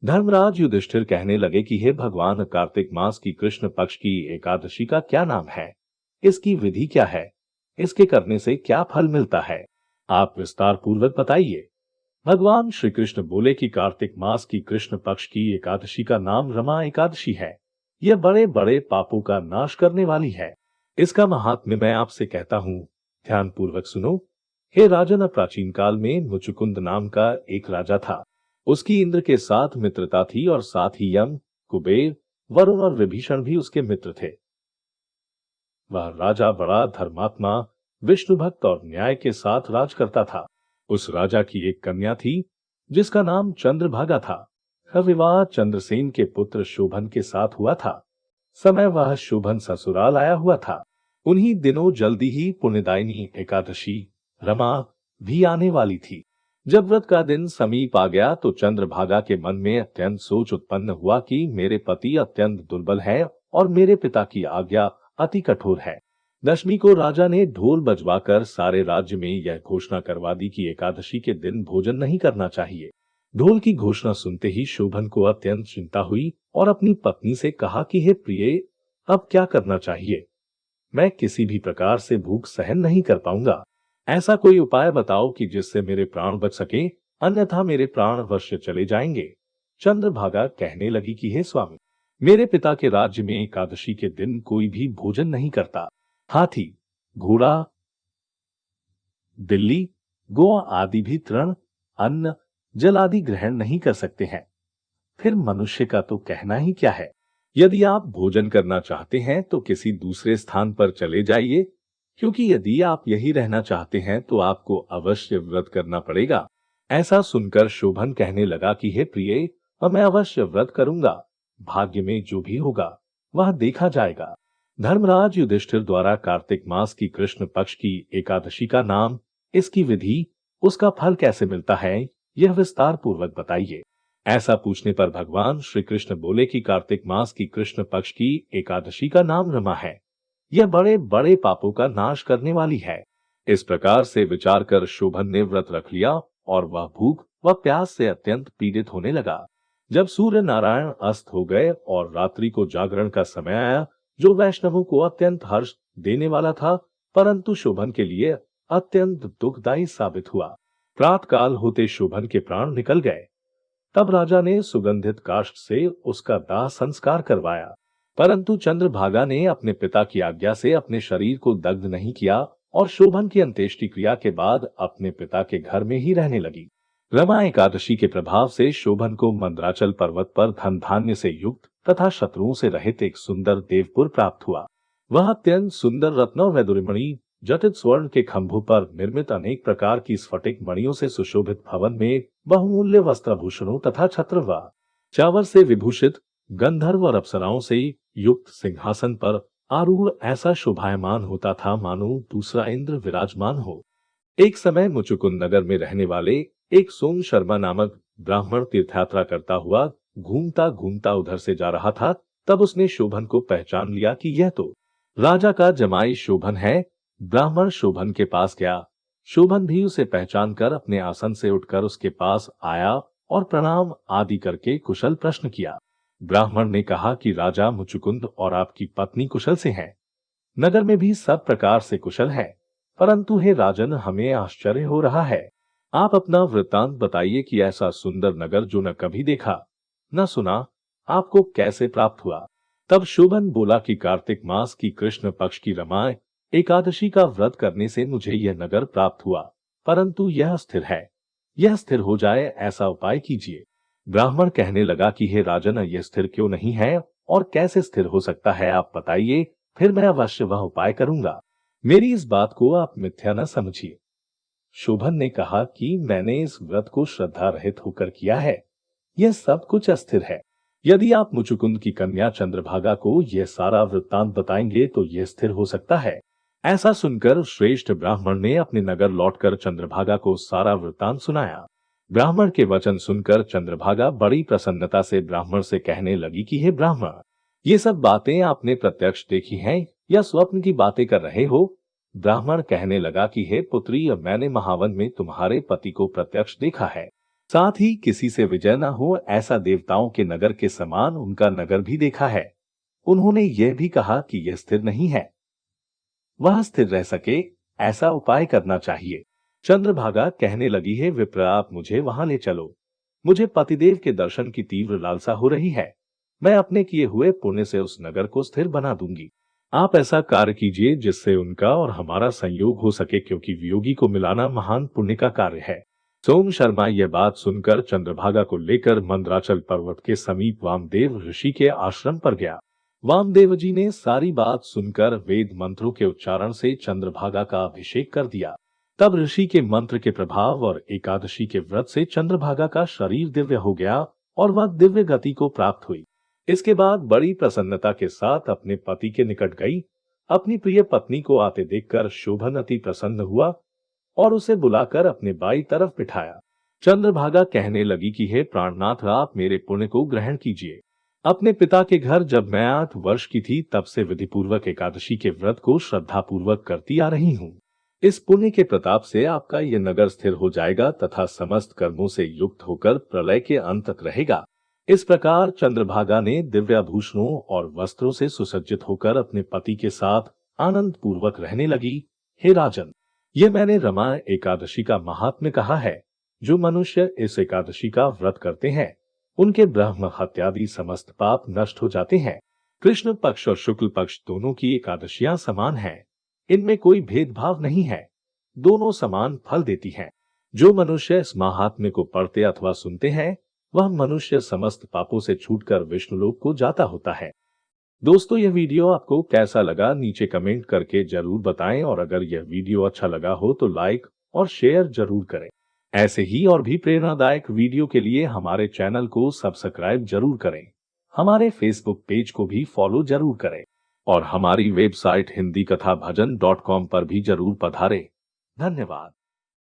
धर्मराज युधिष्ठिर कहने लगे कि हे भगवान, कार्तिक मास की कृष्ण पक्ष की एकादशी का क्या नाम है? इसकी विधि क्या है? इसके करने से क्या फल मिलता है? आप विस्तार पूर्वक बताइए। भगवान श्री कृष्ण बोले कि कार्तिक मास की कृष्ण पक्ष की एकादशी का नाम रमा एकादशी है। यह बड़े बड़े पापों का नाश करने वाली है। इसका महात्म्य मैं आपसे कहता हूँ, ध्यान पूर्वक सुनो। हे राजन, प्राचीन काल में मुचुकुंद नाम का एक राजा था। उसकी इंद्र के साथ मित्रता थी और साथ ही यम, कुबेर, वरुण और विभीषण भी उसके मित्र थे। वह राजा बड़ा धर्मात्मा, विष्णु भक्त और न्याय के साथ राज करता था। उस राजा की एक कन्या थी जिसका नाम चंद्रभागा था। वह विवाह चंद्रसेन के पुत्र शोभन के साथ हुआ था। समय वह शोभन ससुराल आया हुआ था। उन्हीं दिनों जल्दी ही पुण्यदायिनी एकादशी रमा भी आने वाली थी। जब व्रत का दिन समीप आ गया तो चंद्रभागा के मन में अत्यंत सोच उत्पन्न हुआ कि मेरे पति अत्यंत दुर्बल है और मेरे पिता की आज्ञा अति कठोर है। दशमी को राजा ने ढोल बजवाकर सारे राज्य में यह घोषणा करवा दी कि एकादशी के दिन भोजन नहीं करना चाहिए। ढोल की घोषणा सुनते ही शोभन को अत्यंत चिंता हुई और अपनी पत्नी से कहा कि हे प्रिय, अब क्या करना चाहिए? मैं किसी भी प्रकार से भूख सहन नहीं कर पाऊंगा। ऐसा कोई उपाय बताओ कि जिससे मेरे प्राण बच सके, अन्यथा मेरे प्राण अवश्य चले जाएंगे। चंद्रभागा कहने लगी कि हे स्वामी, मेरे पिता के राज्य में एकादशी के दिन कोई भी भोजन नहीं करता। हाथी, घोड़ा, बिल्ली, गौ आदि भी तृण, अन्न, जल आदि ग्रहण नहीं कर सकते हैं। फिर मनुष्य का तो कहना ही क्या है। यदि आप भोजन करना चाहते हैं तो किसी दूसरे स्थान पर चले जाइए, क्योंकि यदि आप यही रहना चाहते हैं तो आपको अवश्य व्रत करना पड़ेगा। ऐसा सुनकर शोभन कहने लगा कि हे प्रिय, अब मैं अवश्य व्रत करूंगा। भाग्य में जो भी होगा वह देखा जाएगा। धर्मराज युधिष्ठिर द्वारा कार्तिक मास की कृष्ण पक्ष की एकादशी का नाम, इसकी विधि, उसका फल कैसे मिलता है, यह विस्तार पूर्वक बताइए। ऐसा पूछने पर भगवान श्री कृष्ण बोले कि कार्तिक मास की कृष्ण पक्ष की एकादशी का नाम रमा है। यह बड़े बड़े पापों का नाश करने वाली है। इस प्रकार से विचार कर शोभन ने व्रत रख लिया और वह भूख व प्यास से अत्यंत पीड़ित होने लगा। जब सूर्य नारायण अस्त हो गए और रात्रि को जागरण का समय आया, जो वैष्णवों को अत्यंत हर्ष देने वाला था, परंतु शोभन के लिए अत्यंत दुखदायी साबित हुआ। प्रातःकाल होते शोभन के प्राण निकल गए। तब राजा ने सुगंधित काष्ठ से उसका दाह संस्कार करवाया, परंतु चंद्रभागा ने अपने पिता की आज्ञा से अपने शरीर को दग्ध नहीं किया और शोभन की अंत्येष्टि क्रिया के बाद अपने पिता के घर में ही रहने लगी। रमा एकादशी के प्रभाव से शोभन को मंदराचल पर्वत पर धन धान्य से युक्त तथा शत्रुओं से रहित एक सुंदर देवपुर प्राप्त हुआ। वह अत्यंत सुंदर रत्नों वैदुर्यमणि जटित स्वर्ण के खंभों पर निर्मित अनेक प्रकार की स्फटिक मणियों से सुशोभित भवन में बहुमूल्य वस्त्राभूषणों तथा छत्र व चावर से विभूषित गंधर्व और अप्सराओं से युक्त सिंहासन पर आरूढ़ ऐसा शोभायमान होता था मानो दूसरा इंद्र विराजमान हो। एक समय मुचुकुंद नगर में रहने वाले एक सोम शर्मा नामक ब्राह्मण तीर्थयात्रा करता हुआ घूमता घूमता उधर से जा रहा था। तब उसने शोभन को पहचान लिया कि यह तो राजा का जमाई शोभन है। ब्राह्मण शोभन के पास गया। शोभन भी उसे पहचान कर अपने आसन से उठकर उसके पास आया और प्रणाम आदि करके कुशल प्रश्न किया। ब्राह्मण ने कहा कि राजा मुचुकुंद और आपकी पत्नी कुशल से हैं। नगर में भी सब प्रकार से कुशल है, परंतु हे राजन, हमें आश्चर्य हो रहा है। आप अपना वृत्तांत बताइए कि ऐसा सुंदर नगर जो न कभी देखा न सुना, आपको कैसे प्राप्त हुआ। तब शोभन बोला कि कार्तिक मास की कृष्ण पक्ष की रमा एकादशी का व्रत करने से मुझे यह नगर प्राप्त हुआ, परंतु यह स्थिर है। यह स्थिर हो जाए ऐसा उपाय कीजिए। ब्राह्मण कहने लगा कि हे राजन, यह स्थिर क्यों नहीं है और कैसे स्थिर हो सकता है, आप बताइए, फिर मैं अवश्य वह उपाय करूंगा। मेरी इस बात को आप मिथ्या न समझिए। शोभन ने कहा कि मैंने इस व्रत को श्रद्धा रहित होकर किया है। यह सब कुछ अस्थिर है। यदि आप मुचुकुंद की कन्या चंद्रभागा को यह सारा वृत्तांत बताएंगे तो यह स्थिर हो सकता है। ऐसा सुनकर श्रेष्ठ ब्राह्मण ने अपने नगर लौटकर चंद्रभागा को सारा वृत्तांत सुनाया। ब्राह्मण के वचन सुनकर चंद्रभागा बड़ी प्रसन्नता से ब्राह्मण से कहने लगी कि हे ब्राह्मण, ये सब बातें आपने प्रत्यक्ष देखी हैं या स्वप्न की बातें कर रहे हो? ब्राह्मण कहने लगा कि हे पुत्री, मैंने महावन में तुम्हारे पति को प्रत्यक्ष देखा है। साथ ही किसी से विजय न हो ऐसा देवताओं के नगर के समान उनका नगर भी देखा है। उन्होंने यह भी कहा कि यह स्थिर नहीं है, वह स्थिर रह सके ऐसा उपाय करना चाहिए। चंद्रभागा कहने लगी है, विप्र आप मुझे वहां ले चलो। मुझे पतिदेव के दर्शन की तीव्र लालसा हो रही है। मैं अपने किए हुए पुण्य से उस नगर को स्थिर बना दूंगी। आप ऐसा कार्य कीजिए जिससे उनका और हमारा संयोग हो सके, क्योंकि वियोगी को मिलाना महान पुण्य का कार्य है। सोम शर्मा यह बात सुनकर चंद्रभागा को लेकर मंदराचल पर्वत के समीप वामदेव ऋषि के आश्रम पर गया। वामदेव जी ने सारी बात सुनकर वेद मंत्रों के उच्चारण से चंद्रभागा का अभिषेक कर दिया। तब ऋषि के मंत्र के प्रभाव और एकादशी के व्रत से चंद्रभागा का शरीर दिव्य हो गया और वह दिव्य गति को प्राप्त हुई। इसके बाद बड़ी प्रसन्नता के साथ अपने पति के निकट गई। अपनी प्रिय पत्नी को आते देखकर शोभन अति प्रसन्न हुआ और उसे बुलाकर अपने बाई तरफ बिठाया। चंद्रभागा कहने लगी कि हे प्राणनाथ, आप मेरे पुण्य को ग्रहण कीजिए। अपने पिता के घर जब मैं 8 वर्ष की थी तब से विधिपूर्वक एकादशी के व्रत को श्रद्धापूर्वक करती आ रही हूँ। इस पुण्य के प्रताप से आपका यह नगर स्थिर हो जाएगा तथा समस्त कर्मों से युक्त होकर प्रलय के अंत तक रहेगा। इस प्रकार चंद्रभागा ने दिव्याभूषणों और वस्त्रों से सुसज्जित होकर अपने पति के साथ आनंद पूर्वक रहने लगी। हे राजन, ये मैंने रमा एकादशी का महात्म्य कहा है। जो मनुष्य इस एकादशी का व्रत करते हैं उनके ब्रह्म हत्यादि समस्त पाप नष्ट हो जाते हैं। कृष्ण पक्ष और शुक्ल पक्ष दोनों की एकादशियां समान हैं। इनमें कोई भेदभाव नहीं है, दोनों समान फल देती हैं। जो मनुष्य इस महात्म्य को पढ़ते अथवा सुनते हैं वह मनुष्य समस्त पापों से छूटकर विष्णुलोक को जाता होता है। दोस्तों, यह वीडियो आपको कैसा लगा नीचे कमेंट करके जरूर बताएं और अगर यह वीडियो अच्छा लगा हो तो लाइक और शेयर जरूर करें। ऐसे ही और भी प्रेरणादायक वीडियो के लिए हमारे चैनल को सब्सक्राइब जरूर करें। हमारे फेसबुक पेज को भी फॉलो जरूर करें और हमारी वेबसाइट हिंदीकथाभजन.com पर भी जरूर पधारें। धन्यवाद।